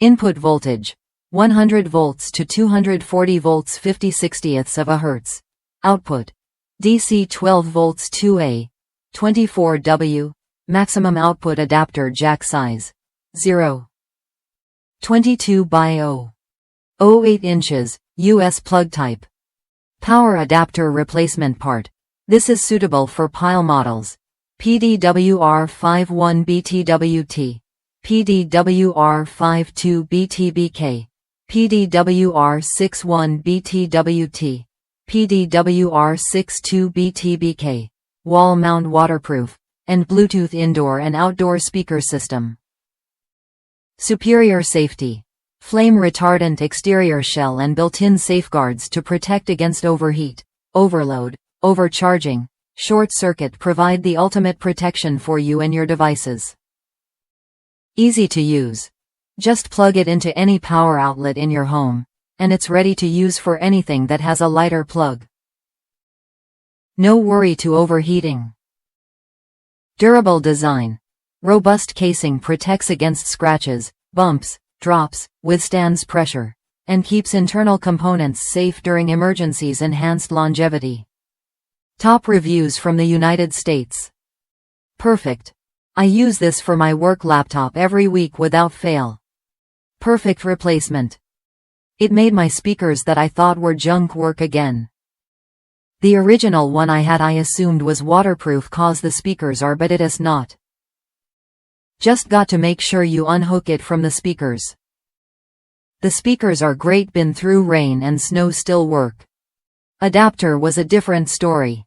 Input voltage 100 volts to 240 volts 50/60ths of a hertz. Output DC 12 volts 2A 24 W. Maximum output adapter jack size 0.22 by 0.08 inches. US plug type. Power adapter replacement part. This is suitable for Pyle models. PDWR51BTWT, PDWR52BTBK, PDWR61BTWT, PDWR62BTBK. Wall mount waterproof, and Bluetooth indoor and outdoor speaker system. Superior safety. Flame-retardant exterior shell and built-in safeguards to protect against overheat, overload, overcharging, short circuit provide the ultimate protection for you and your devices. Easy to use. Just plug it into any power outlet in your home, and it's ready to use for anything that has a lighter plug. No worry to overheating. Durable design. Robust casing protects against scratches, bumps, drops, withstands pressure, and keeps internal components safe during emergencies. Enhanced longevity. Top reviews from the United States. Perfect. I use this for my work laptop every week without fail. Perfect replacement. It made my speakers that I thought were junk work again. The original one I assumed was waterproof cause the speakers are, but it is not. Just got to make sure you unhook it from the speakers. The speakers are great, been through rain and snow, still work. Adapter was a different story.